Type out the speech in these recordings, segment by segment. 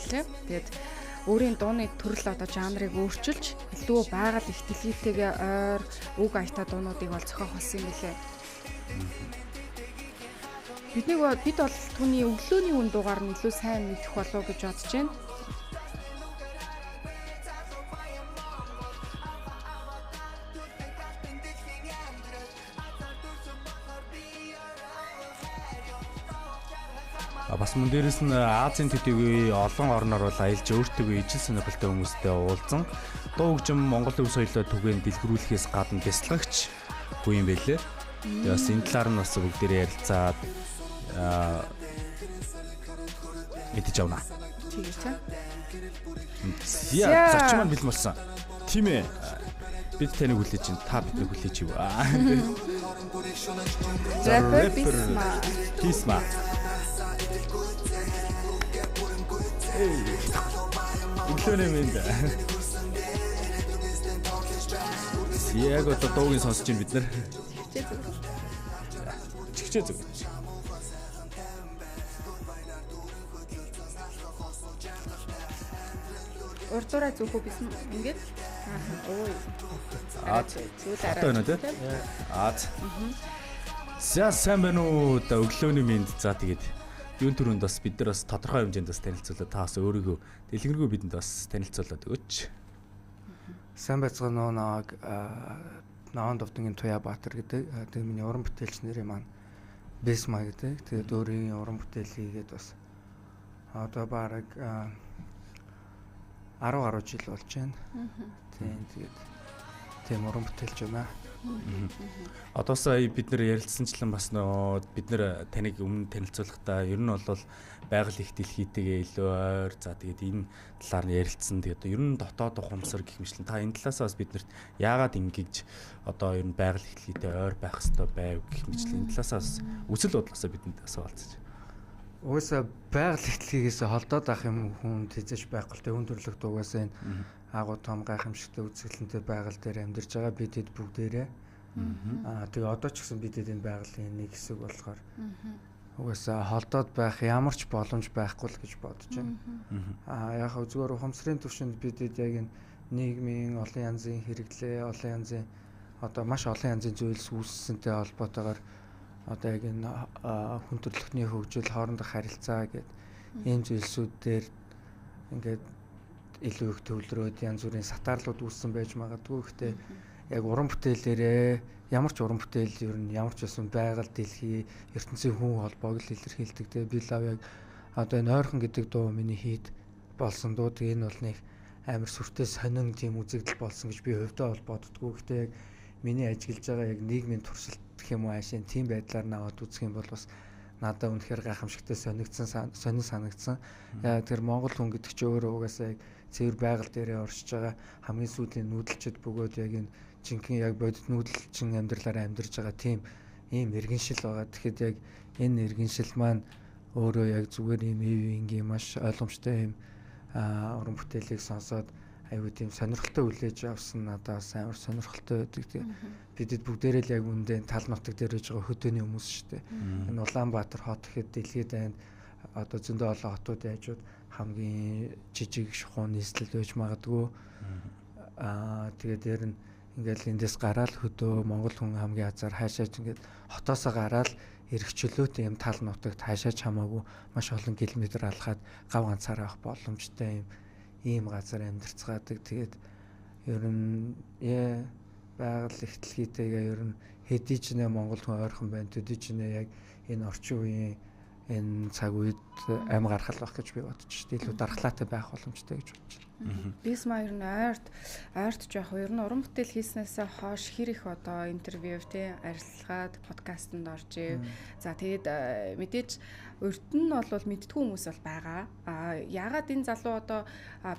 байлаа. Тэгээд өөрийн дууны төрөл одоо жанрыг өөрчилж илүү байгаль их дэлхийтэйгээ ойр үг аятай дуунуудыг бол зохиох болсон юм билээ. Бид бол түүний өглөөний үн дугаар нь илүү сайн мэдэх болов гэж бодож байна. Бас мөн дээрэс нь Азийн төдийгүй олон орноор бол аялж өөртөө ижил сонирхолтой хүмүүстэй уулзсан. Дуу хөгжим Монголын өв соёлоо түгээн дэлгэрүүлэхээс гадна бясалгагч хүү юм байлээ. Бас энэ талаар нь бас бүгдээрээ ярилцаад мэдэж авна. Тэгэж чам. Яа, зарчим маань бэлэн болсон. Тийм ээ. Бид таныг хүлээж чинь та биднийг хүлээж ив. Писма. Өглөөний мэнд. Яг одоо дуугийн сонсож байна бид нар. Чигчээ зүг. Урдураа зүөхөө бисэн ингээд. Ой. Одоо нэ тэ. Сайн байна уу? Өглөөний мэнд. За тэгээд юун төрөнд бас бид нар бас тодорхой хэмжээнд бас танилцуулаад та бас өөрийгөө дэлгэрэнгүй бидэнд бас танилцуулаад өгөөч. Сайн байцгаана уу Наон Довтонгийн Туяабаатар гэдэг. Тэр миний уран бүтээлч нэрээ маань Бисма гэдэг. Тэгээд өөрийн уран бүтээл хийгээд бас одоо бараг 10 жил болж байна. Тэгээд тийм уран бүтээлч байна. Одоо сая бид нар ярилцсанчлан бас бид нар таныг өмнө танилцуулахдаа ер нь бол байгаль их дэлхийтэйгээ илүү ойр. За тэгээд энэ талаар нь ярилцсан. Тэгээд ер нь дотоод ухамсар гэх мэтлэн та энэ талаас бас биднэрт яагаад ингэж одоо ер нь байгаль их дэлхийтэй ойр байх хэрэгтэй байв гэх мэтлэн энэ талаас үсэл бодлосоо бидэнд асуулцаж. Угаасаа байгаль их дэлхийгээс холдоод ах юм хүн тэзэж байхгүй л тэ хүн төрлөخت угаасаа энэ агуу том гайхамшигтай үзэсгэлэнтэй байгаль дээр амьдарч байгаа бид хэд бүгдээрээ тэгээ одоо ч гэсэн бид энэ байгалийн нэг хэсэг болохоор угаасаа холдоод байх ямар ч боломж байхгүй л гэж бодож байна. Яг зүгээр ухамсарын түвшинд бид яг энэ нийгмийн олон янзын хэрэглээ, олон янзын одоо маш олон янзын зүйлс үүссэнтэй холбоотойгоор одоо яг энэ хүн төрөлхтний хөгжил, хоорондох харилцаа гэдэг энэ зүйлсүүд дээр ингээд илүү их төвлөрөөд янз бүрийн сатаарлууд үүссэн байж магадгүй. Гэхдээ яг уран бүтээлээрээ ямар ч уран бүтээл ер нь ямар ч байсан байгаль дэлхий ертөнцийн хүн холбоог л илэрхийлдэг. Тэгээ би лав яг одоо энэ ойрхон гэдэг дуу миний хийд болсон дуу. Тэгээ энэ бол нэг амар сүртэй сонин тийм үзэгдэл болсон гэж би хувьдаа бол боддгоо. Гэхдээ яг миний ажиглаж байгаа яг нийгмийн туршилт гэх юм уу аашийн тийм байдлаар наваад үзэх юм бол бас надад үнэхээр гайхамшигтай сонин санагдсан. Яа тэр Монгол хүн гэдэг чинь өөрөө угаасаа яг цэвэр байгаль дээрээ оршиж байгаа хамгийн сүүлийн нүүдэлчд бөгөөд яг энэ жинхэнэ яг бодит нүүдэлчин амьдралаараа амьдарч байгаа тийм ийм иргэншил байгаа. Тэгэхэд яг энэ иргэншил маань өөрөө яг зүгээр ийм ингийн маш ойлгомжтой ийм уран бүтээлийг сонсоод аюу тийм сонирхолтой хүлээж авсан надад амар сонирхолтой байдаг. Бидэд бүгдээрээ л яг үндэ тал нутаг дээр байж байгаа хөдөөний хүмүүс шүү дээ. Энэ Улаанбаатар хот гэхэд дэлхийд айн одоо зөндөө олон хотуудын хажууд хамгийн жижиг шухуу нийслэл байж магадгүй. Тэгээд дээр нь ингээл эндээс гараад хөдөө Монгол хүн хамгийн хязгаар хаашаач ингээд хотоосоо гараад эргчлөөт юм тал нутагт хаашаач хамаагүй маш олон километр алхаад гав ганцаараа авах боломжтой ийм газар амьдарцгаадаг. Тэгээд ер нь байгаль их дэлхийтэйгээ ер нь хэдий ч нэ Монгол хүн ойрхон байна. Төдий ч нэ яг энэ орчин үеийн энэ цаг үед амь гаргал байх гэж би бодож шүү дээ. Илүү дархлаатай байх боломжтой гэж бодож байна. Бисма ер нь ойрт жоох ер нь уран бүтээл хийснээсээ хойш хэр их одоо интервью арилгаад подкастэнд орж ив. За тэгээд мэдээж урд нь бол мэдтгүй хүмүүс бол байгаа. Яагаад энэ залуу одоо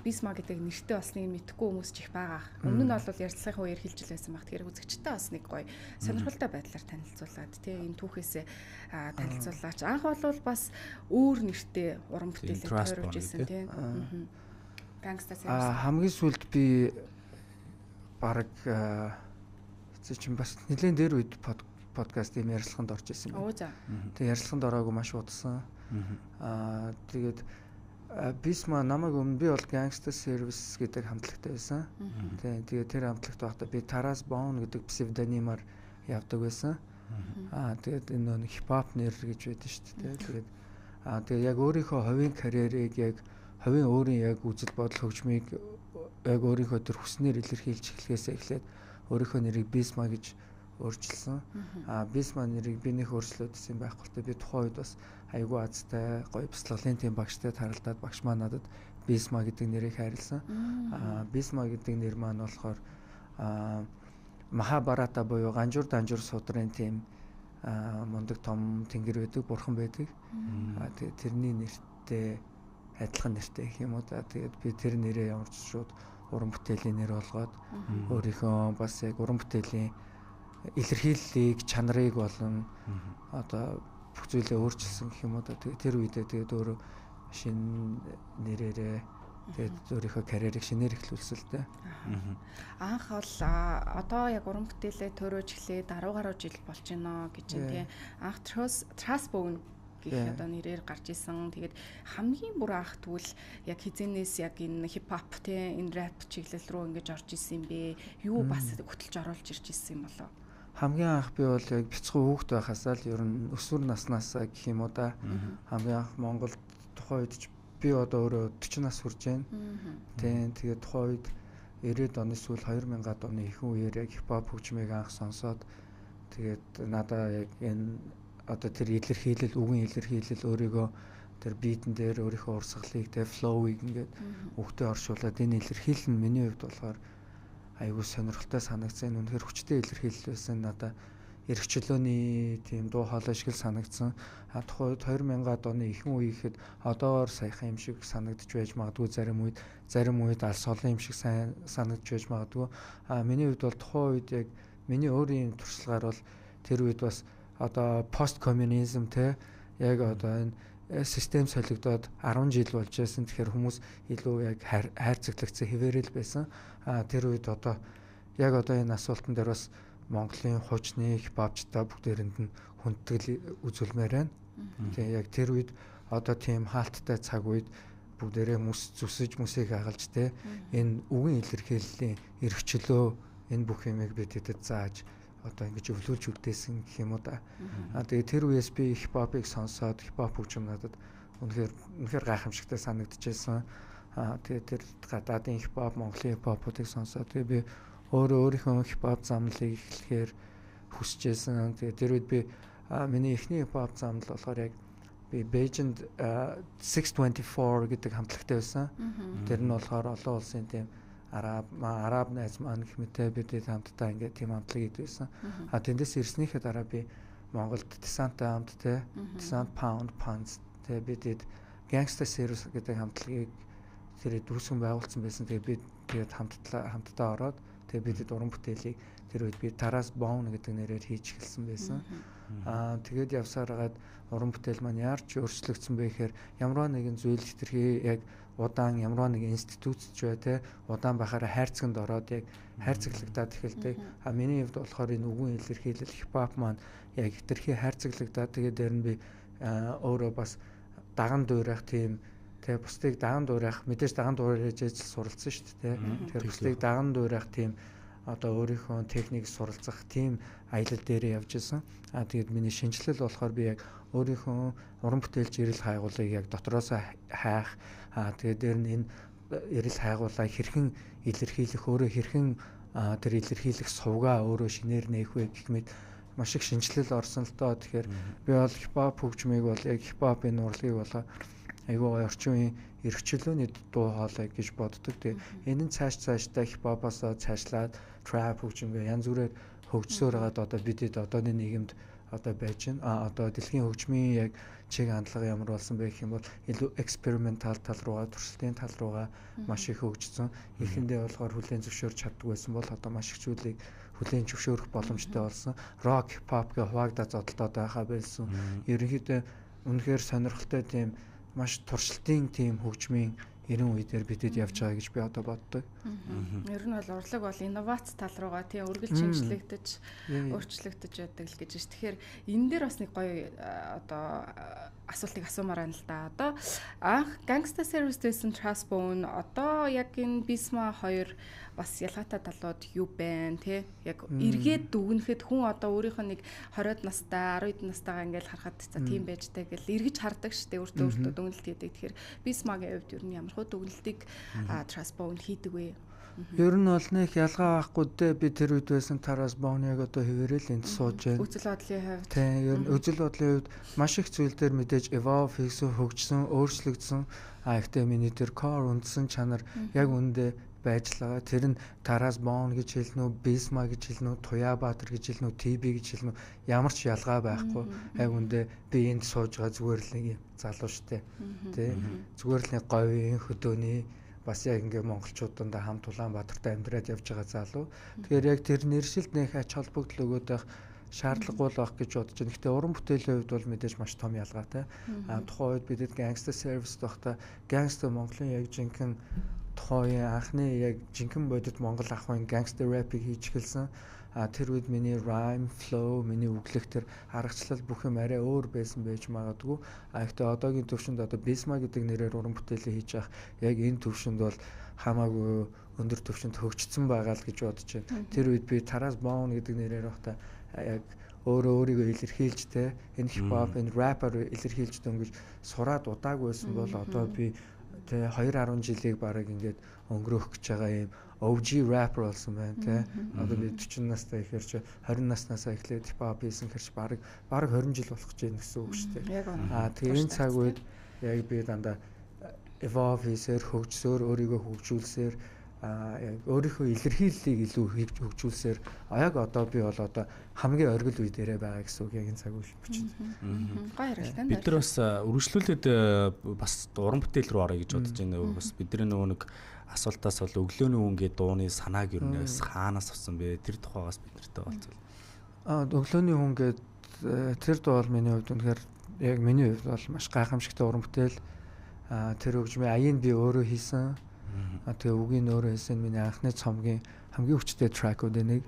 Бисма гэдэг нэртэй болсныг мэдтгүй хүмүүс ч их байгаа. Өмнө нь бол ярилцлагын үеэр хэлж байсан баг. Тэгэхээр үзэгчтэй бас нэг гоё сонирхолтой байдлаар танилцуулаад энэ түүхээсээ танилцуулаач. Анх бол бас өөр нэртэй уран бүтээлээ тойруулж ирсэн тийм. Хамгийн сүүлд би баг чинь бас нэлээд дээр үед подкаст ийм ярилцлаганд орж ирсэн байна. Тэгээ ярилцлаганд ороогүй маш удсан. Тэгээд Бисма намайг өмнө би бол Gangster Service гэдэг хамтлагтай байсан. Тэгээд тэр хамтлагт байхдаа би Taras Bone гэдэг псевдонимаар явдаг байсан. Тэгээд энэ хипхоп нэр гэж байдаг шүү дээ. Тэгээд яг өөрийнхөө хувийн карьерийг яг хувийн өөрийн яг үзэл бодол хөгжмийг яг өөрийнхөө төр хүснээр илэрхийлж эхлэхээс эхлээд өөрийнхөө нэрийг Бисма гэж өөрчилсөн. Бисма нэрийг би нэх өөрчлөөдсөн байхгүй л би тухайн үед бас айгүй азтай гоё бяцлаглалын тийм багштай харалдаад багш маань надад Бисма гэдэг нэрийг хайрлсан. Бисма гэдэг нэр маань болохоор Махабарата буюу ганжуур данжуур судрын тийм мундаг том тэнгэр байдаг, бурхан байдаг. Тэгээд тэрний нэртэй адилхан нэртэй гэх юм уу да. Тэгээд би тэр нэрээ ямарч шууд уран бүтээлийн нэр болгоод өөрийнхөө бас яг уран бүтээлийн илэрхийллийг, чанарыг болон одоо бүх зүйлээ өөрчилсөн гэх юм уу да. Тэгээд тэр үедээ тэгээд өөрөө шинэ нэрээрээ тэгээд өөрийнхөө карьерийг шинээр эхлүүлсэн л дээ. Анх бол одоо яг уран бүтээлээ төрөөж эхлээ 10 гаруй жил болж байна гэж юм тий. Анх Trasbone гэх одоо нэрээр гарч исэн. Тэгээд хамгийн бүр анх тэгвэл яг хизэнээс яг энэ хипхоп тий энэ рэп чиглэл рүү ингэж орж исэн юм бэ? Юу бас хөтлж оруулж ирж исэн юм болоо? Хамгийн анх би бол яг бяцхан хүүхэд байхасаа л ер нь өсвөр наснаасаа гэх юм уу да. Хамгийн анх Монголд тухайн үед би одоо өөрөө 40 нас хүрч байна. Тэгээд тухайн үед 90-ад оны сүүл 2000-ад оны ихэнх үеэр яг хипхоп хөгжмийг анх сонсоод тэгээд надаа яг энэ одоо тэр илэрхийлэл, үгийн илэрхийлэл өөрийгөө тэр битэн дээр өөрийнхөө урсгалыг тэ флоуийг ингээд өгтөө оршуулад энэ илэрхийлэл нь миний хувьд болохоор айгүй сонирхолтой санагдсан. Үнэхээр хүчтэй илэрхийлэл байсан. Надаа эрх чөлөөний тийм дуу хоолой шиг санагдсан. Тухайн 2000-ад оны ихэнх үе ихэд одоогоор саяхан юм шиг санагдж байж магадгүй, зарим үед алс олон юм шиг санагдж байж магадгүй. Миний хувьд бол тухайн үед яг миний өөрийн туршлагаар бол тэр үед бас одоо пост коммунизм те яг одоо энэ систем солигдоод 10 жил болж байсан. Тэгэхээр хүмүүс илүү яг хайрцаглагдсан хэвээрэл байсан. Тэр үед одоо яг одоо энэ асуултан дээр бас Монголын хуучны хипхопчдаа бүгдээрэнд нь хүндэтгэл үзүүлмээр байна. Тэгээ яг тэр үед одоо тийм хаалттай цаг үед бүгдээрээ зүсэж мүсийг хагалж те энэ үгийн илэрхийллийн эрх чөлөө энэ бүх юмыг бид тэдэд зааж одоо ингэж өвлүүлж үлдээсэн гэх юм уу да. Тэгээ тэр үеэс би хипхопыг сонсоод хипхоп хөгжим надад үнэхээр гайхамшигтай санагдчихсан. Тэгээ тэр гадаадын хипхоп, Монголын хипхопуудыг сонсоод тэгээ би өөрийнхөө хипхоп замлыг эхлэхээр хүсэжсэн. Тэгээ тэр үед би миний эхний хипхоп замл болохоор яг би Бээжинд 624 гэдэг хамтлагтай байсан. Тэр нь болохоор олон улсын тийм араб найз маань гэх мэт бидэд хамтдаа ингээд тийм хамтлаг идвэсэн. Тэндээс ирснийхээ дараа би Монголд Десанттай хамт те Desant Pound Punch те бидэд Gangster Service гэдэг хамтлагийг тэр дүүсгэн байгуулсан байсан. Тэгээ би тэгээд хамтдаа ороод тэгээ бидэд уран бүтээлийг тэр үед би Taras Bone гэдэг нэрээр хийж эхэлсэн байсан. Тэгээд явсараад уран бүтээл маань яарч өөрчлөгдсөн бэ гэхээр ямар нэгэн зүйл хэтэрхий яг удаан ямар нэгэн институтч бай те удаан бахаараа хайрцагт ороод яг хайрцаглагдаад эхэлдэг. Миний хувьд болохоор энэ үгийн илэрхийлэл хипхоп маань яг хэтэрхий хайрцаглагдаад тэгээд дээр нь би өөрөө бас даган дуурайх тийм те бусдыг даган дуурайх мэдээж даган дуурайж суралцсан шүү дээ те. Тэгэхээр бусдыг даган дуурайх тийм одоо өөрийнхөө техник суралцах тийм аялал дээр явж исэн. Тэгээд миний шинжилэл болохоор би яг өөрийнхөө уран бүтээлч эрэл хайгуулыг яг дотроос хайх. Тэгээд дээр нь энэ эрэл хайгуулаа хэрхэн илэрхийлэх, өөрөө хэрхэн тэр илэрхийлэх сувгаа өөрөө шинээр нээх вэ гэх мэт маш их шинжилэл орсон л доо. Тэгэхээр би бол хипхоп хөгжмийг бол яг хипхопын урлагийг болоо айгүй орчин үеийн эрх чөлөөний дуу хоолой гэж боддог. Тэгээ энэ нь цаашдаа хипхопоос цаашлаад trap хөгжмөө янз бүрээр хөгжсөөр хагаад одоо бидэд одооны нийгэмд одоо байж байна. Одоо дэлхийн хөгжмийн яг чиг хандлага ямар болсон бэ гэх юм бол илүү экспериментал тал руугаа, туршилтын тал руугаа маш их хөгжсөн. Эхэндээ болохоор хүлээн зөвшөөрч чаддаг байсан бол одоо маш их зүйлийг хүлээн зөвшөөрөх боломжтой болсон. Рок, хипхоп гэх хуваагдаа зодтолтоод байхаа байсан. Ерөнхийдөө үнэхээр сонирхолтой тийм маш туршилтын тийм хөгжмийн эрен үедэр бидэд явж байгаа гэж би одоо боддог. Ер нь бол урлаг бол инновац тал руугаа тийм үргэлж шинжлэгдэж өөрчлөгдөж байдаг л гэж байна. Тэгэхээр энэ дээр бас нэг гоё одоо асуултыг асуумаар байна л да. Одоо анх Gangsta Service байсан Trustbone одоо яг энэ Bisma 2 бас ялгаатай талууд юу байна те яг эргээд дүгнэхэд хүн одоо өөрийнх нь нэг 20-д настай 10-д настайгаа ингээл харахад за тийм байж таа гэл эргэж хардаг штэ өөртөө дүгнэлт хийдэг. Тэгэхээр Bisma-гийн хувьд ер нь ямар хөө дүгнэлтийг Trustbone хийдэг вэ? Ер нь бол нэг ялгаа байхгүй дээ. Би тэр үед байсан Trustbone-ыг одоо хэвээрэл энд сууж байна. Үзэл бодлын хувьд. Тийм, ер нь үзэл бодлын хувьд маш их зүйл дээр мэдээж evolve хийсэн, хөгжсөн, өөрчлөгдсөн. Гэхдээ миний тэр core үндсэн чанар яг үндэ байж л байгаа. Тэр нь Trustbone гэж хэлнэ үү, Bisma гэж хэлнэ үү, Туяабаатар гэж хэлнэ үү, TB гэж хэлнэ үү, ямар ч ялгаа байхгүй. Яг үндэ би энд сууж байгаа зүгээр л нэг залуу штэ. Тэ. Зүгээр л нэг говийн хөдөөний бас яг ингээ монголчууданд хамт Улаанбаатарт амьдраад явж байгаа залуу. Тэгэхээр яг тэр нэршилд нэх ач холбогдол өгөөд байх шаардлагагүй л байх гэж бодож байна. Гэхдээ уран бүтээлийн хувьд бол мэдээж маш том ялгаатай. Тухайн үед бидэд Gangsta Service байхдаа Gangsta Монголын яг жинхэнэ тухайн анхны яг жинхэнэ бодит Монгол ахын Gangsta rap-ыг хийж эхэлсэн. Тэр үед миний rhyme, flow, миний үглэх тэр аргачлал бүх юм арай өөр байсан байж магадгүй. Гэхдээ одоогийн төвшөнд одоо Bisma гэдэг нэрээр уран бүтээлээ хийж явах яг энэ төвшөнд бол хамаагүй өндөр төвшөнд хөгжсөн байгаа л гэж бодож байна. Тэр үед би Trustbone гэдэг нэрээр байхдаа яг өөрийгөө илэрхийлж тэ энэ хипхоп, энэ рэпер илэрхийлж дөнгөж сураад удаагүй байсан бол одоо би тэ 2-10 жилийг бараг ингээд өнгөрөөх гэж байгаа юм OG rapper болсон байна тий. Одоо би 40 настай ихээр чи 20 наснаас эхлээд хипхоп хийсэн хэрч бараг 20 жил болох гэж байна гэсэн үг шүү дээ. Тэгээ энэ цаг үед яг би дандаа evolve хийсээр хөгжсөөр өөрийгөө хөгжүүлсээр яг өөрийнхөө илэрхийллийг илүү хөгжүүлсээр яг одоо би бол одоо хамгийн оргил үе дээрээ байгаа гэсэн үг яг энэ цаг үе бичиж. Гоё ярилтаа. Бид нар бас үргэлжлүүлээд бас уран бүтээл рүү орё гэж бодож байна. Бас бидний нөгөө нэг асуултаас бол өглөөний үнгээ дууны санааг юу нээс хаанаас авсан бэ? Тэр тухайгаас бид нартай болцвол. Өглөөний үнгээд тэр дуу бол миний хувьд үнэхээр яг миний хувьд бол маш гайхамшигтай уран бүтээл. Тэр хөгжмийн аяыг би өөрөө хийсэн. Тэгээ үгийн өөрөө хийсэн миний анхны цомгийн хамгийн хүчтэй тракууд нэг.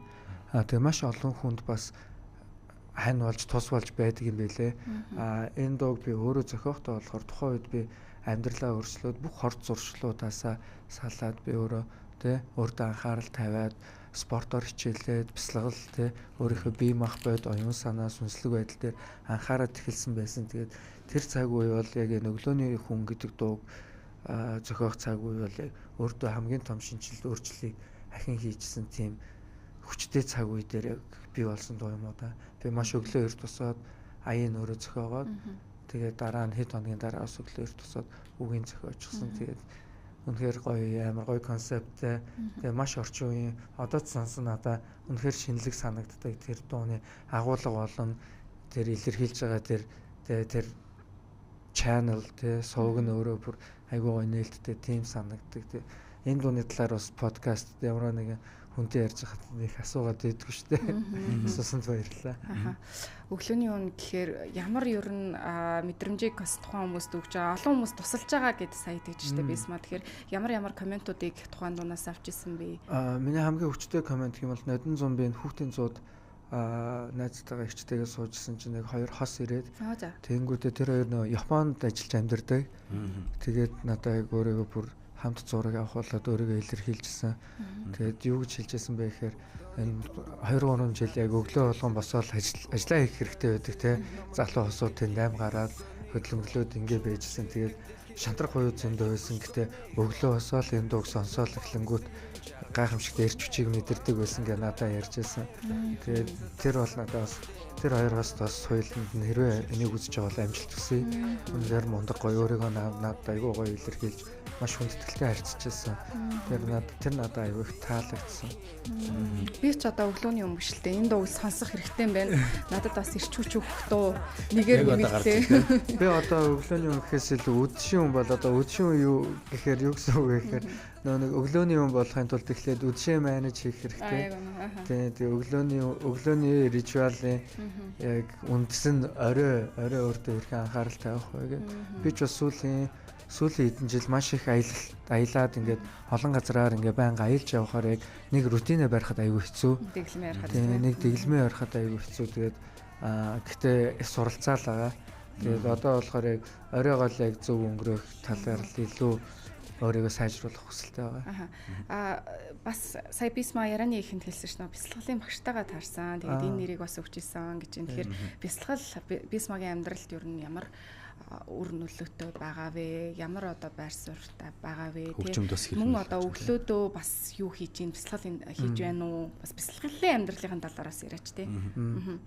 Тэгээ маш олон хүнд бас хань болж тус болж байдаг юм байлээ. Энэ дууг би өөрөө зохиохдоо болохоор тухайн үед би амьдралаа өөрчлөөд бүх хорт зуршлуудаасаа салаад би өөрөө өөртөө анхаарал тавиад спортоор хичээлээд бясалгал өөрийнхөө бие махбод оюун санаа сүнслэг байдал дээр анхаарал эхэлсэн байсан. Тэгээд тэр цаг үе бол яг өглөөний хүн гэдэг дууг зохиох цаг үе бол яг өөртөө хамгийн том шинжилт өөрчлөлийг ахин хийжсэн тийм хүчтэй цаг үе дээр яг би болсон дуу юм уу да. Би маш өглөө эрт тусаад аяын өөрөө зохиогоод тэгээд дараа нь хэд хоногийн дараа бас өглөө эрт тусаад үгийн зохиочихсон. Тэгээд үнэхээр гоё амар гоё концепттэй. Тэгээд маш орчин үеийн одоо ч сонсон надаа үнэхээр шинэлэг санагддаг тэр дууны агуулга болон тэр илэрхийлж байгаа тэр channel сувг нь өөрөө бүр айгүй гоё нээлттэй тийм санагддаг. Энэ дууны талаар бас подкаст ямар нэгэн хүнтэй ярьж хахад их асуугаад байдгүй шүү дээ. Асуусанд баярлалаа. Өглөөний үн гэхээр ямар ер нь мэдрэмжийг бас тухайн хүмүүст өгч байгаа, олон хүмүүс тусалж байгаа гэдээ сая тэгж штэ Bisma. Тэгэхээр ямар комментуудыг тухайн дуунаас авч ирсэн бэ? Миний хамгийн хүчтэй коммент юм бол Нодон зомбийн хүүхдийн зууд найзтайгаа ихчтэйгээ суужсэн чинь нэг хоёр хос ирээд тэгэнгүүтээ тэр хоёр нөө Японд ажиллаж амьдардаг. Тэгээд надад яг өөрийгөө бүр хамт зураг авахуулаад өөрийгөө илэрхийлжсэн. Тэгээд юу гэж хэлжсэн бэ гэхээр энэ 2-3 жил яг өглөө болгон босоод ажиллаа хийх хэрэгтэй байдаг те. Залуу хосууд тэнд 8 гараад хөдөлмөрлөөд ингэ байжсэн. Тэгээд шантрах уу зөндөө байсан. Гэтэ өглөө босоод энэ дууг сонсоол эхлэнгүүт гайхамшигтай эрч хүчийг мэдэрдэг байсан гэ надад ярьжсэн. Тэгээд тэр бол надад бас тэр хоёроос бас соёлонд нь хэрвээ энийг үзэж байгаа бол амжилт хүсье. Үнээр мундаг гоё өөрийгөө надад айгүй гоё илэрхийлж маш хүндэтгэлтэй харьцажсэн. Тэр надад айгүй их таалагдсан. Би ч одоо өглөөний өмгшөлтэй энэ дууг сонсох хэрэгтэй юм байна. Надад бас ирч хүч өгөх дуу нэгээр нэмэлтээ. Би одоо өглөөний өмгөхээс илүү үдшийн хүн бол одоо үдшийн юу гэхээр юу гэсэн үг вэ гэхээр нэг өглөөний хүн болохын тулд эхлээд үдшээ менеж хийх хэрэгтэй. Тэгээ өглөөний ритуалын яг үндсэн орой өөртөө ирэх анхаарал тавих байгаад би ч бас сүүлийн сүүлийн хэдэн жил маш их аялаад ингээд олон газараар ингээд байнга аялж явахаар яг нэг рутинээ барихад аюу хэцүү. Нэг дэглэмээ барихад аюу хэцүү. Тэгээд гэхдээ суралцаал байгаа. Тэгээд одоо болохоор яг оройгоо л яг зөв өнгөрөх талаар л илүү өөрийгөө сайжруулах хүсэлтэй байгаа. Бас сая Бисма яраны ихэнд хэлсэн шүү дээ. Бясалгалын багштайгаа таарсан. Тэгээд энэ нэрийг бас өгчээсэн гэж юм. Тэгэхээр бясалгал Бисмагийн амьдралд ер нь ямар үр нөлөөтэй байгаа вэ? Ямар одоо байр суурьтай байгаа вэ? Мөн одоо өглөөдөө бас юу хийж ийн бясалгал хийж байна уу? Бас бясалгалын амьдралын талаараас яриач тий.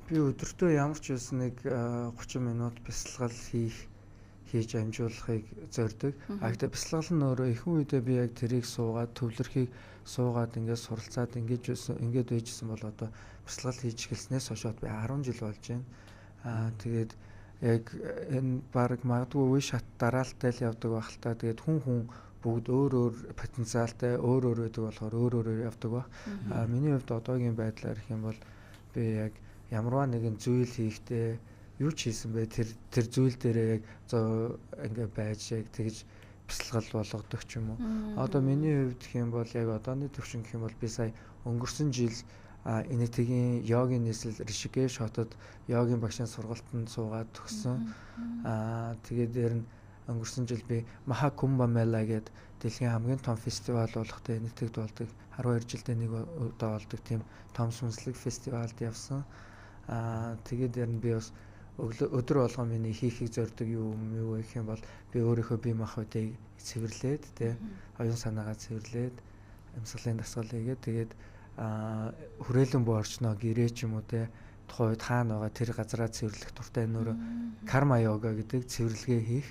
Би өдөртөө ямар ч байсан нэг 30 минут бясалгал хийж амжуулахыг зорддог. Гэхдээ бясалгал нь өөрөө ихэнх үедээ би яг тэрийг суугаад төвлөрхийг суугаад ингээд суралцаад ингээд байжсэн бол одоо бясалгал хийж эхэлснээс хойш би 10 жил болж байна. Тэгээд яг энэ баг магадгүй үе шат дараалттай л явдаг байх л та. Тэгээд хүн бүгд өөр потенциалтай өөр байдаг болохоор өөр явдаг баг. Миний хувьд одоогийн байдлаар их юм бол би яг ямарваа нэгэн зүйл хийхдээ юу ч хийсэн бэ тэр зүйл дээрээ яг ингээ байж яг тэгж бясалгал болгодог ч юм уу. Одоо миний хувьд гэх юм бол яг одооны төвшин гэх юм бол би сая өнгөрсөн жил Энэтигийн йогийн нийслэл Ришикеш хотод йогийн багшийн сургалтанд суугаад төгссөн. Тэгээд дээр нь өнгөрсөн жил би Маха Кумба Мела гэдэг дэлхийн хамгийн том фестивал болохтой Энэтигд болдог 12 жилдээ нэг удаа болдог тийм том сүнслэг фестивалд явсан. Тэгээд дээр нь би бас өдөр болгон миний хийхийг зорддог юу гэх юм бол би өөрийнхөө бие махбодыг цэвэрлээд тэ оюун санаагаа цэвэрлээд амьсгалын дасгал хийгээд тэгээд хүрээлэн буу орчноо гэрээ ч юм уу тэ тухайн үед хаана байгаа тэр газараа цэвэрлэх туртай нөрөө карма йога гэдэг цэвэрлэгээ хийх.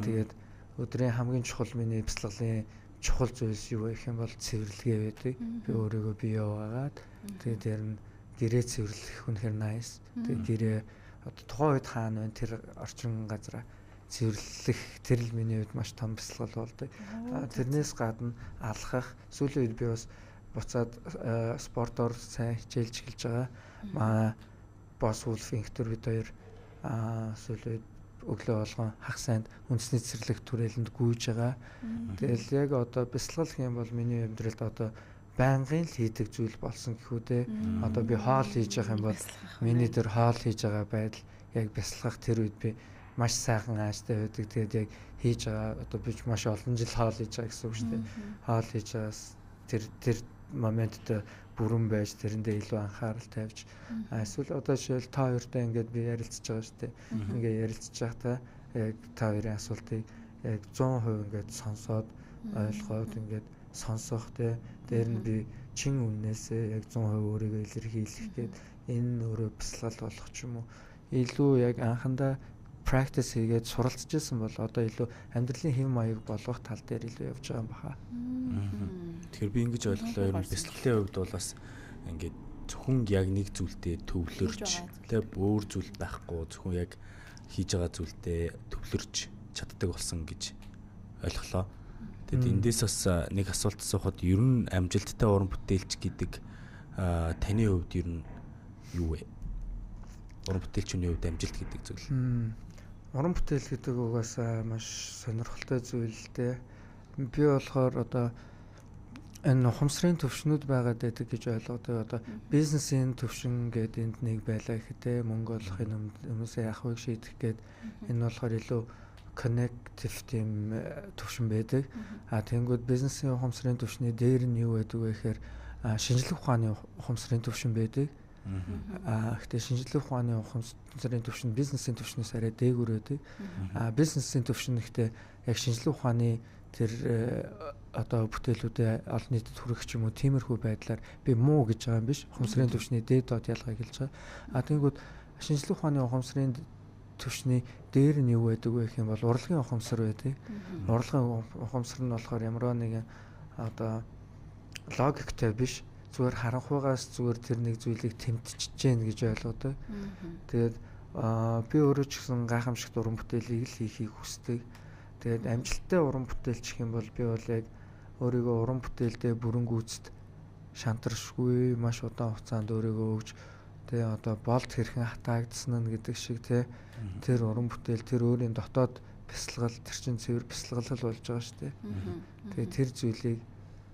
Тэгээд өдрийн хамгийн чухал миний бясалгалын чухал зүйлс юу гэх юм бол цэвэрлэгээ байдаг. Би өөрийгөө бие яваагаад тэгээд дээр нь гэрээ цэвэрлэх үнэхээр nice. Тэгээд гэрээ одоо тухайн үед хаана вэ тэр орчин газараа цэвэрлэх тэр л миний хувьд маш том бясалгал болдог. Тэрнээс гадна алхах сүүлийн үед би бас буцаад спортоор сайн хичээлж эхэлж байгаа. Босс Wolf Инхтер бид хоёр сүүлийн үед өглөө болгон хагас санд үндэсний цэцэрлэг түрээлэнд гүйж байгаа. Тэгэл яг одоо бясалгал гэх юм бол миний амьдралд одоо байнгын л хийдэг зүйл болсон гэхүү дээ. Одоо би хоол хийж байгаа юм бол миний тэр хоол хийж байгаа байдал яг бясалгах тэр үед би маш сайхан ааштай байдаг. Тэгээд яг хийж байгаа одоо би маш олон жил хоол хийж байгаа гэсэн үг шүү дээ. Хоол хийж байгаас тэр моментд бүрэн байж тэрэндээ илүү анхаарал тавьж эсвэл одоо жишээл та хоёртай ингээд би ярилцж байгаа шүү дээ. Ингээд ярилцж байхдаа яг та хоёрын асуултыг яг 100% ингээд сонсоод ойлгоод ингээд сонсох дээр нь би чин үннээсээ яг 100% өөрийгөө илэрхийлэх гээд энэ өөрөө бясалгал болох ч юм уу илүү яг анхандаа practice хийгээд суралцж исэн бол одоо илүү амьдралын хэв маяг болгох тал дээр илүү явж байгаа юм баха. Тэгэхээр би ингэж ойлголоо ер нь бясалгалын хувьд бол бас ингээд зөвхөн яг нэг зүйлдээ төвлөрч тэ өөр зүйл байхгүй зөвхөн яг хийж байгаа зүйлдээ төвлөрч чаддаг болсон гэж ойлголоо. Тэгэд эндээс бас нэг асуулт асуухад ер нь амжилттай уран бүтээлч гэдэг таны хувьд ер нь юу вэ? Уран бүтээлчний хувьд амжилт гэдэг зүйл. Уран бүтээл гэдэг угаасаа маш сонирхолтой зүйлтэй. Би болохоор одоо энэ ухамсарын төвшнүүд байгаад байдаг гэж ойлгодог. Одоо бизнесийн төвшин гэдэг энд нэг байлаа гэхтээ мөнгө олохын хүмүүсээ яах вэ шийдэх гээд энэ болохоор илүү connective тийм төвшин байдаг. Тэнгүүд бизнесийн ухамсарын төвшний дээр нь юу байдаг вэ гэхээр шинжлэх ухааны ухамсарын төвшин байдаг. Гэхдээ шинжлэх ухааны ухамсарын төвшин бизнесийн төвшнөөс арай дээгүүр байдаг. Бизнесийн төвшин гэхдээ яг шинжлэх ухааны тэр одоо бүтээлүүдэд олон нийтэд хүргэх ч юм уу тиймэрхүү байдлаар би муу гэж байгаа юм биш. Ухамсарын төвшний дээд доод ялгааг хэлж байгаа. Тэнгүүд шинжлэх ухааны ухамсарын төвшний дээр нь юу байдаг вэ гэх юм бол урлагийн ухамсар байдаг. Урлагийн ухамсар нь болохоор ямар нэгэн одоо логиктэй биш зүгээр харанхуйгаас зүгээр тэр нэг зүйлийг тэмтэж гэн гэж ойлгодог. Тэгээд би өөрөө ч гэсэн гайхамшигт уран бүтээлийг л хийхийг хүсдэг. Тэгээд амжилттай уран бүтээлч гэх юм бол би бол яг өөрийгөө уран бүтээлдээ бүрэн гүйцэд шантаршгүй маш удаан хугацаанд өөрийгөө өгж тэгээ одоо болт хэрхэн хатаагдсан нь гэдэг шиг тэр уран бүтээл тэр өөрийн дотоод бясалгал тэр чин цэвэр бясалгал болж байгаа шүү дээ. Тэгээ тэр зүйлийг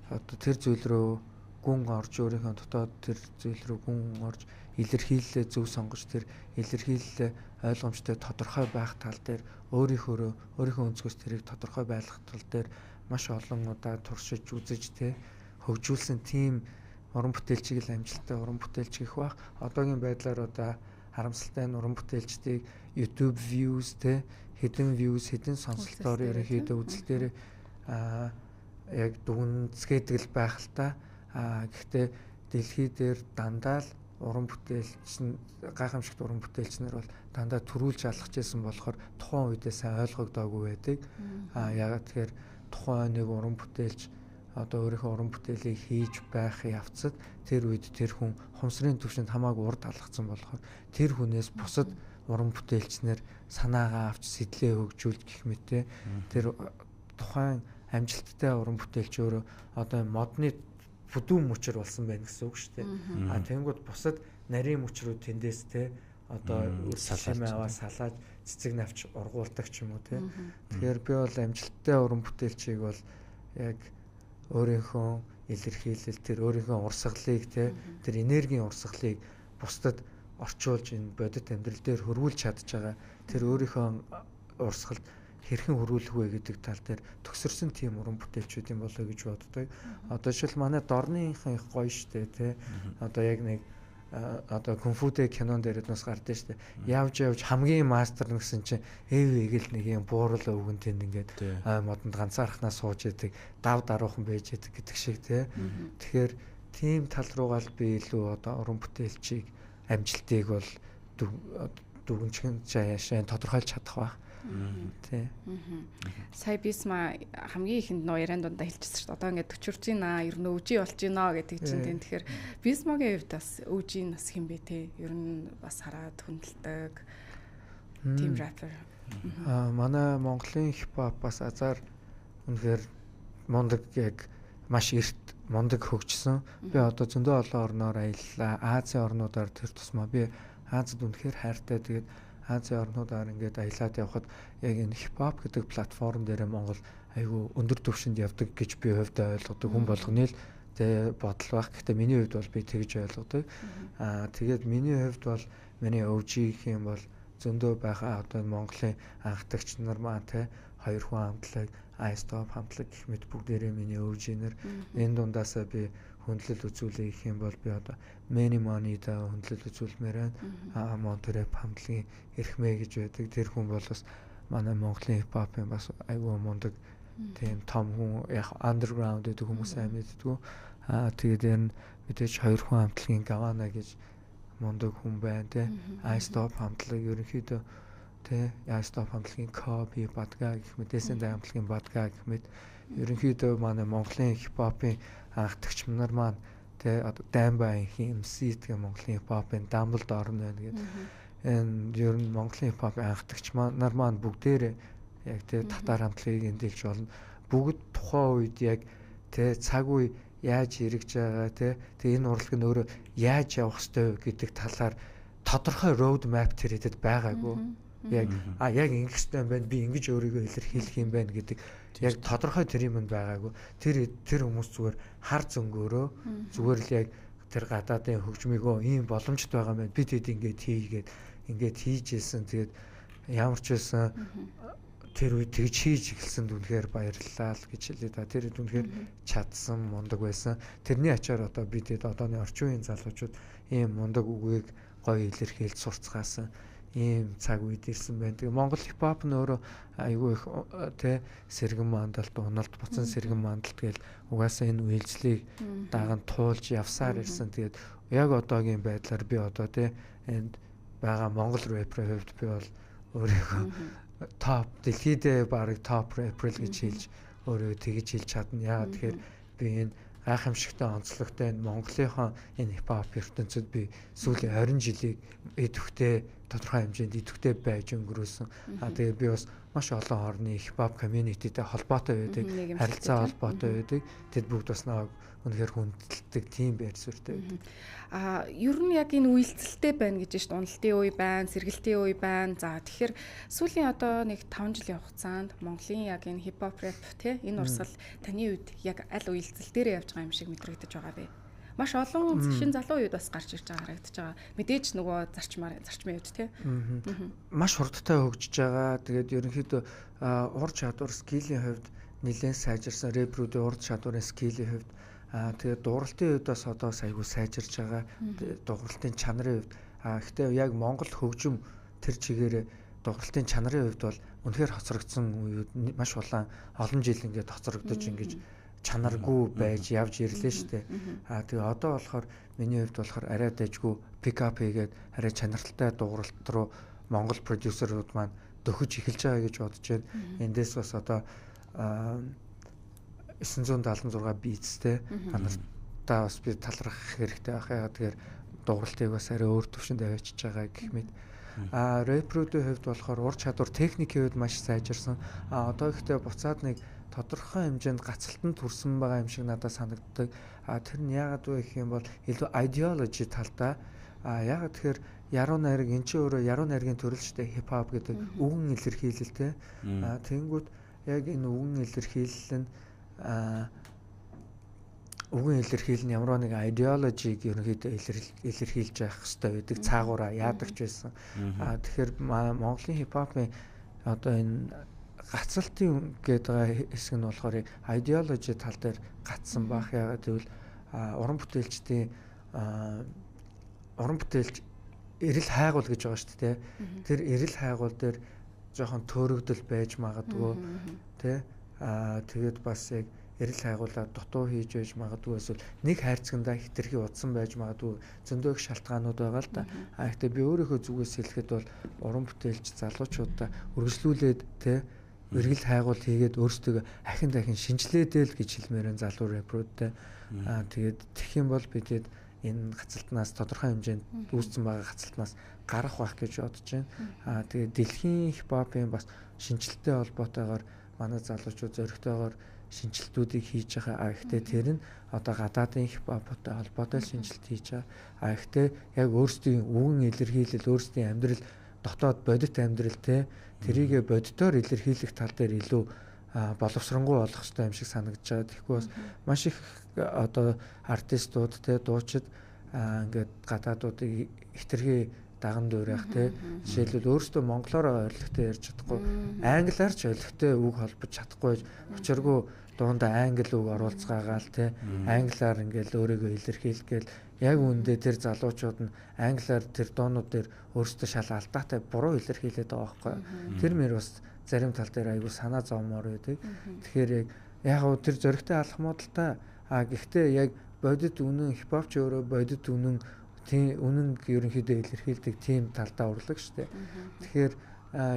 одоо тэр зүйл рүү гүн орж өөрийнхөө дотоод тэр зүйл рүү гүн орж илэрхийлэлээ зөв сонгож тэр илэрхийлэлээ ойлгомжтой тодорхой байх тал дээр өөрийнхөө өнцгөөс тэрийг тодорхой байлгах тал дээр маш олон удаа туршиж үзэж хөгжүүлсэн тийм уран бүтээлчийг л амжилттай уран бүтээлч гэх бах. Одоогийн байдлаар одоо харамсалтай нь уран бүтээлчдийг YouTube views хэдэн views хэдэн сонголтоор ерөнхийдөө үзэлтээр яг дүнцгээдэг л байх л та. Гэхдээ дэлхий дээр дандаа л уран бүтээлч гайхамшигт уран бүтээлчнэр бол дандаа төрүүлж алхаж байсан болохоор тухайн үедээ сайн ойлгогдоогүй байдаг. Ягаад тэгэхээр тухайн нэг уран бүтээлч одоо өөрийнхөө уран бүтээлийг хийж байх явцад тэр үед тэр хүн хумсрын түвшинд хамаагүй урд алхацсан болохоор тэр хүнээс бусад уран бүтээлчнэр санаагаа авч сэтлээ хөгжүүлж гэх мэт тэр тухайн амжилттай уран бүтээлч өөрөө одоо модны бүдүүн мөчр болсон байна гэсэн үг шүү дээ. Тэнгүүд бусад нарийн мөчрүүд тэндээс одоо салшимаа аваа салаад цэцэг навч ургуулдаг ч юм уу Тэгэхээр би бол амжилттай уран бүтээлчийг бол яг өөрийнхөө илэрхийлэл тэр өөрийнхөө урсгалыг тэр энергийн урсгалыг бусдад орчуулж энэ бодит амьдрал дээр хөрвүүлж чадж байгаа тэр өөрийнхөө урсгалд хэрхэн хөрвүүлэх вэ гэдэг тал дээр төгсөрсөн тийм уран бүтээлчүүд юм болоо гэж боддог. Одоо жишээл манай дорныхан их гоё штэ одоо яг нэг одоо кунфутэй кинон дээрээ бас гардаг штэ. Явж хамгийн мастер гэсэн чинь эвээгэл нэг юм буурал өвгөн тэнд ингээд модонд ганцаархнаа сууж яадаг, дав даруухан байж яадаг гэдэг шиг Тэгэхээр тийм тал руугаа л би илүү одоо уран бүтээлчийг амжилтыг бол дүгнжин жаашаа тодорхойлж чадах байх. Сая бисма хамгийн ихэнд нөө яриан дундаа хэлчихсэн шүү дээ. Одоо ингээд төчөрж байна, ер нь өвжий болж байна гэдэг чинь тэгэхээр бисмагийн хувьд бас өвжий нас хэм бэ те. Ер нь бас хараад хүндэлдэг тим рэпер. Манай Монголын хипхоп бас азар үнэхээр мундаг яг маш эрт мундаг хөгжсөн. Би одоо зөндөө олон орноор аяллаа. Азийн орнуудаар тэр тусмаа би Азид үнэхээр хайртай. Тэгээд Азийн орнуудаар ингээд аялаад явхад яг энэ хипхоп гэдэг платформ дээр Монгол айгүй өндөр түвшинд явдаг гэж би хувьдаа ойлгодог. Хүн болгоны л бодол байх. Гэхдээ миний хувьд бол би тэгж ойлгодог. Тэгээд миний хувьд бол миний OG гэх юм бол зөндөө байгаа одоо Монголын анхдагч нар маань хоёр хүн хамтлаг iStop хамтлаг гэх мэт бүгдээрээ миний OG-нэр энэ дундаасаа би хөндлөл үзүүлэх гэх юм бол би одоо Many Money-да хөндлөл үзүүлмээр байна. Монтереп хамтлагийн Эрхмээ гэж байдаг. Тэр хүн бол бас манай Монголын хипхопын бас айгүй мундаг тийм том хүн яг underground гэдэг хүмүүс сайн мэддэг. Тэгээд энэ мэдээж хоёр хүн хамтлагийн Gavana гэж мундаг хүн байна iStop хамтлаг ерөнхийдөө iStop хамтлагийн Copy Badga гэх мэт Descent хамтлагийн Badga гэх мэт ерөнхийдөө манай Монголын хипхопын анхдагч нар маань одоо Даймбахийн MC гэдэг Монголын хипхопын Dumbledore байна гэдэг. Энэ ер нь Монголын хипхопын анхдагч нар маань бүгдээрээ яг татар хамтлагийг эндэлж болно. Бүгд тухайн үед яг цаг үе яаж хэрэгж байгаа тэгээ энэ урлаг нь өөрөө яаж явах ёстой гэдэг талаар тодорхой road map тэр хэдэд байгаагүй. Яг яг ингэх ёстой юм байна. Би ингэж өөрийгөө илэрхийлэх юм байна гэдэг яг тодорхой тэр юм байгаагүй. Тэр хүмүүс зүгээр хар зөнгөөрөө зүгээр л яг тэр гадаадын хөгжмийгөө ийм боломжтой байгаа юм байна. Бид хэд ингээд хийжсэн. Тэгээд ямар ч байсан тэр үед тэгж хийж эхэлсэнд үнэхээр баярлалаа л гэж хэлээ да. Тэр үнэхээр чадсан мундаг байсан. Тэрний ачаар одоо бид одооны орчин үеийн залуучууд ийм мундаг үгийг гоё илэрхийлж сурцгаасан ийм цаг үед ирсэн байна. Тэгээ Монгол хипхоп нь өөрөө айгүй их сэргэн мандалт, уналт, буцан сэргэн мандалт гээл угаасаа энэ үйлчлийг даган туулж явсаар ирсэн. Тэгээд яг одоогийн байдлаар би одоо энд байгаа Монгол рэперийн хувьд би бол өөрийгөө топ дэлхийдээ баг топ рэпер гэж хэлж өөрөө тэгж хэлж чадна. Яагаад тэгэхээр би энэ гайхамшигтай онцлогтой энэ Монголынхон энэ хипхоп ертөнцид би сүүлийн 20 жилийг идэвхтэй тодорхой хэмжээнд идэвхтэй байж өнгөрөөсөн. Тэгээд би бас маш олон орны хипхоп community-тэй холбоотой байдаг, харилцаа холбоотой байдаг. Тэд бүгд бас нэг үнэхээр хүндэлдэг тийм байр суурьтай байдаг. Ер нь яг энэ үйлцэлтэй байна гэж шүү дээ. Уналтын үе байна, сэргэлтийн үе байна. За тэгэхээр сүүлийн одоо нэг 5 жилийн хугацаанд Монголын яг энэ хипхоп рэп тий энэ урсгал таны үед яг аль үйлцэл дээр явж байгаа юм шиг мэдрэгдэж байгаа бэ? Маш олон шинэ залуу үед бас гарч ирж байгаа харагдаж байгаа. Мэдээж нөгөө зарчмын үед тий. Маш хурдтай хөгжиж байгаа. Тэгээд ерөнхийдөө ур чадвар скиллийн хувьд нэлээд сайжирсан. Рэпрүүдийн ур чадварын скиллийн хувьд тэгээд дууралтын хувьд бас одоо айгүй сайжирч байгаа. Дууралтын чанарын хувьд гэхдээ яг Монгол хөгжим тэр чигээр дууралтын чанарын хувьд бол үнэхээр хоцрогдсон үед маш олон жил ингээд хоцрогдож ингэж чанаргүй байж явж ирлээ шүү дээ. Тэгээ одоо болохоор миний хувьд болохоор арай дэжгүй пикап хийгээд арай чанартай дууралт руу Монгол продюсерууд маань дөхөж эхэлж байгаа гэж бодож байна. Эндээс бас одоо 976 битстэй анартаа бас би талрах хэрэгтэй байх. Яагаад тэгэхээр дууралтыг бас арай өөр төвшөнд авчиж байгаа гэх мэт. Рэпрүүдийн хувьд болохоор ур чадвар техникийн хувьд маш сайжирсан. Одоо ихтэй буцаад нэг тодорхой хэмжээнд гацалтанд хүрсэн байгаа юм шиг надад санагддаг. Тэр нь яагаад вэ гэх юм бол илүү ideology талдаа яагаад тэгэхээр яруу найраг эн чинь өөрөө яруу найргийн төрөлчтэй хипхоп гэдэг үгэн илэрхийлэлтэй. Тэнгүүд яг энэ үгэн илэрхийлэл нь ямар нэг ideology-г ерөнхийдөө илэрхийлж явах хэрэгтэй байдаг. Цаагаараа яадагч байсан. Тэгэхээр Монголын хипхопын одоо энэ гацалтын гэдэг хэсэг нь болохоор ideology тал дээр гацсан баах. Яагаад гэвэл уран бүтээлчдийн уран бүтээлч эрэл хайгуул гэж байгаа шүү дээ. Тэр эрэл хайгуул дээр жоохон төөрөгдөл байж магадгүй тий. Тэгээд бас яг эрэл хайгуулаа дутуу хийж байж магадгүй эсвэл нэг хайрцагтаа хитрхи удсан байж магадгүй зөндөө их шалтгаанууд байгаа л да. Гэхдээ би өөрийнхөө зүгээс хэлэхэд бол уран бүтээлч залуучуудаа үргэлжлүүлээд тий эргэл хайгуул хийгээд өөрсдөө дахин шинжилээдэл гэж хэлмээрэн залуу рэпрүүдтэй. Тэгээд тэгэх юм бол бидэд энэ гацалтнаас тодорхой хэмжээнд үүссэн байгаа гацалтнаас гарах байх гэж бодож байна. Тэгээд дэлхийн хипхопын бас шинжилттэй холбоотойгоор манай залуучууд зөрөгтэйгээр шинжилтүүдийг хийж байгаа. Гэхдээ тэр нь одоо гадаадын хипхоптой холбоотой шинжилт хийж байгаа. Гэхдээ яг өөрсдийн үгэн илэрхийлэл, өөрсдийн амьдрал, дотоод бодит амьдрал те тэрийгэ бодитоор илэрхийлэх тал дээр илүү боловсронгуй болох хэрэгтэй юм шиг санагдаж байгаа. Тэгэхгүй бас маш их одоо артистууд те дуучид ингээд гадаадуудыг хитрхи даган дуурайх те жишээлбэл өөрсдөө монголоор ойлгохтой ярьж чадахгүй англиар ч ойлгохтой үг холбож чадахгүй учиргүй дундаа англи үг оруулцгаагаал те англиар ингээд өөрийгөө илэрхийлгээл яг үүндээ тэр залуучууд нь англиар тэр доонууд дээр өөрсдөө шал алдаатай буруу илэрхийлээд байгаа байхгүй. Тэр мөр бас зарим тал дээр айгүй санаа зовмоор байдаг. Тэгэхээр яг тэр зөрөгтэй алхмуудалтай гэхдээ яг бодит үнэн хипхопч өөрөө бодит үнэн тийм үнэн ерөнхийдөө илэрхийлдэг тийм талдаа урлаг штэ. Тэгэхээр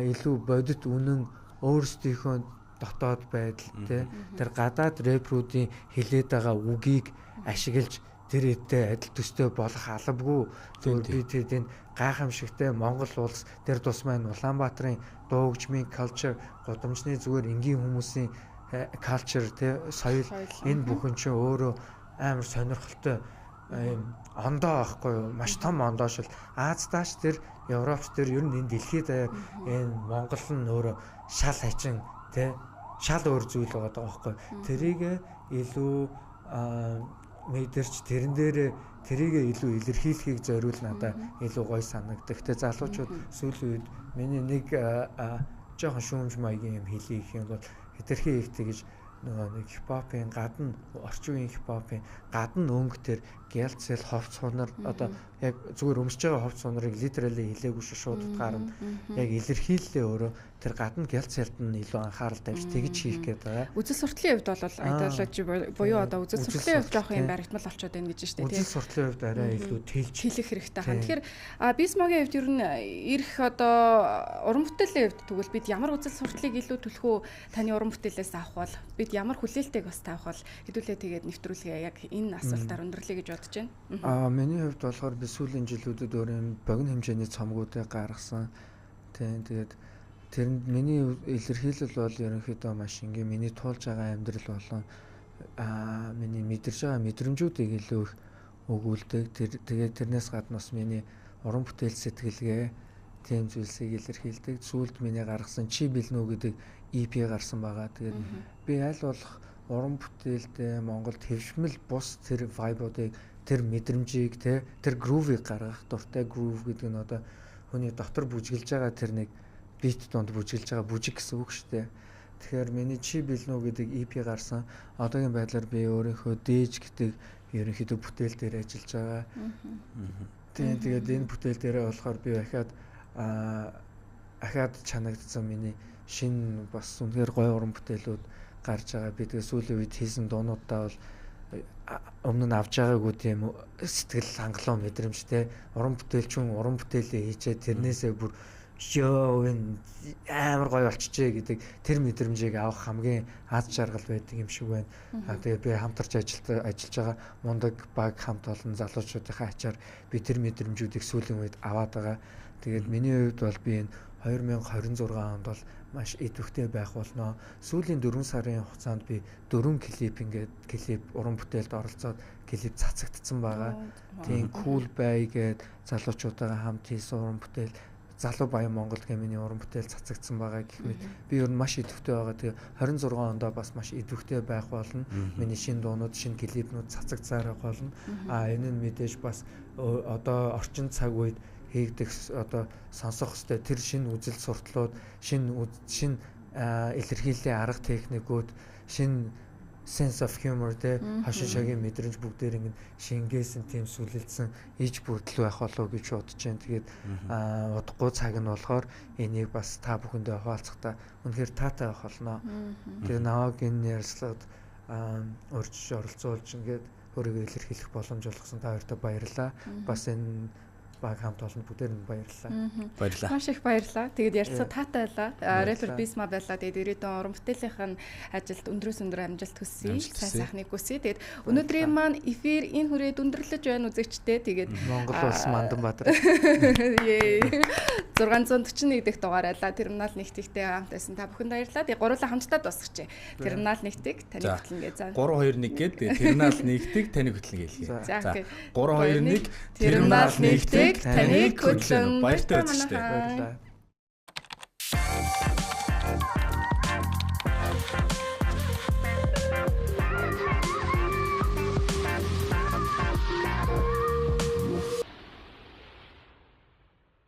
илүү бодит үнэн өөрсдийнхөө дотоод байдал те тэр гадаад рэпрүүдийн хилээд байгаа үгийг ашиглаж тэр эдтэй адил төстэй болох албагүй зөв би тэдний гайхамшигтай Монгол улс тэр тус маань Улаанбаатарын дуу хөгжмийн culture гудамжны зүгээр энгийн хүмүүсийн culture те соёл энэ бүхэн чинь өөрөө амар сонирхолтой юм ондоо байхгүй юу маш том ондоошл Азиаш тэр Европч тэр ер нь энэ дэлхийд энэ Монгол нь өөрөө шал хачин те шал өөр зүйл байгаа байхгүй тэрийг илүү мэдэрч тэрэн дээр тэрийг илүү илэрхийлэхийг зориул надад илүү гоё санагддаг. Гэтэ залуучууд сүүлийн үед миний нэг жоохон шүүмж маягийн юм хэлий гэх юм бол хэтэрхий их тэгж нэг хипхопын гадна орчин үеийн хипхопын гадна өнгөтөр гялцэл ховц хунар одоо яг зүгээр өмсөж байгаа ховц хунарыг литерали хэлээгүй шууд утгаар нь яг илэрхийллээ өөрөө тэр гадна гялцэлд нь илүү анхаарал тавьж тэгж хийх гээд байгаа. Үзэл суртлын хувьд бол идеологи буюу одоо үзэл суртлын хувьд жоох юм баригдмал болчиход байна гэж штэ тийм. Үзэл суртлын хувьд арай илүү хэлэх хэрэгтэй хаа. Тэгэхээр Бисмогийн хувьд ер нь ирэх одоо уран бүтээлийн хувьд тэгвэл бид ямар үзэл суртлыг илүү төлөх үү таны уран бүтээлээс авах бол бид ямар хүлээлтийг бас тавих бол хэдүүлээ тэгээд нэвтрүүлгээ яг энэ асуултаар өндөрлөе гэж бодож байна. Миний хувьд болохоор би сүүлийн жилүүдэд өөр юм богино хэмжээний цомгуудыг гаргасан. Тэгээд тэрэнд миний илэрхийлэл бол ерөнхийдөө маш ингийн миний туулж байгаа амьдрал болон миний мэдэрж байгаа мэдрэмжүүдийг илүү их өгүүлдэг. Тэгээд тэрнээс гадна бас миний уран бүтээл сэтгэлгээ тийм зүйлсийг илэрхийлдэг. Сүүлд миний гаргасан Чи бэлнүү гэдэг EP гарсан байгаа. Тэгээд би аль болох уран бүтээлдээ Монголд хэвшмэл бус тэр vibe-уудыг, тэр мэдрэмжийг, тэр groove-ийг гаргах дуртай. Groove гэдэг нь одоо хүний дотор бүжгэлж байгаа тэр нэг beat донд бүжгэлж байгаа бүжиг гэсэн үг шүү дээ. Тэгэхээр миний Чи бэлнүү гэдэг EP гарсан. Одоогийн байдлаар би өөрийнхөө дээж гэдэг ерөнхийдөө бүтээл дээр ажиллаж байгаа. Тэгээд энэ бүтээл дээрээ болохоор би ахаад чанагдсан миний шинэ бас үнэхээр гоё уран бүтээлүүд гарч байгаа. Би тэгээ сүүлийн үед хийсэн дуунуудаа бол өмнө нь авч байгаагүй тийм сэтгэл хангалуун мэдрэмжтэй уран бүтээлчүүн уран бүтээлээ хийчээ тэрнээсээ бүр энэ амар гоё болчихжээ гэдэг тэр мэдрэмжийг авах хамгийн аз жаргал байдаг юм шиг байна. Тэгээ би хамтарч ажиллаж байгаа мундаг баг хамт олон залуучуудынхаа ачаар би тэр мэдрэмжүүдийг сүүлийн үед аваад байгаа. Тэгээд миний хувьд бол би энэ 2026 онд бол маш идэвхтэй байх болно. Сүүлийн 4 сарын хугацаанд би 4 клип уран бүтээлд оролцоод клип цацагдсан байгаа. Тийм cool бай гээд залуучуудаараа хамт хийсэн уран бүтээл Залуу Баян Монгол гэмийн уран бүтээл цацагдсан байгаа гэхмэд би ер нь маш идэвхтэй байгаа. Тэгээ 26 ондоо бас маш идэвхтэй байх болно. Миний шинэ дуунууд, шинэ клипнүүд цацагдсаар болно. Энэ нь мэдээж бас одоо орчин цаг үед хийгдэх одоо сонсох хөстэй тэр шинэ үзэл сурталууд, шинэ илэрхийллийн арга техникүүд, шинэ sense of humor хашин шагийн мэдрэмж бүгдээр ингэ шингээсэн тийм сүлэлдсэн иж бүрдэл байх болов гэж бодож байна. Тэгээд удахгүй цаг нь болохоор энийг бас та бүхэндээ хуваалцахдаа үнэхээр таатай байх болно. Тэгээд наваг энэ ярилцлагад урьдчилж оролцуулж ингээд өөрийгөө илэрхийлэх боломж олгосон та хоёртаа баярлалаа. Бас энэ баг хамт олон бүгдээр нь баярлалаа. Баярлалаа. Маш их баярлалаа. Тэгээд ярилцлага таатай байлаа. Рэпер Бисма байлаа. Тэгээд ирээдүйн уран бүтээлийнх нь ажилд өндрөөс өндөр амжилт хүсье. Сайн сайхныг хүсье. Тэгээд өнөөдрийн маань эфир энэ хүрээд өндөрлөж байна үзэгчтэй. Тэгээд Монгол улс Манданбаатар. 641 дэх дугаар байлаа. Терминал нэгтгэгтэй хамт байсан. Та бүхэнд баярлалаа. Тэгээд гурлаа хамтдаа дуусгач. Терминал нэгтэг таны хөтлөнгөө заа. 321 гээд терминал нэгтэг таны хөтлөнгөө хэлье. За 321 терминал нэгтэг таныг хөтлөн баяртай. Баярлалаа.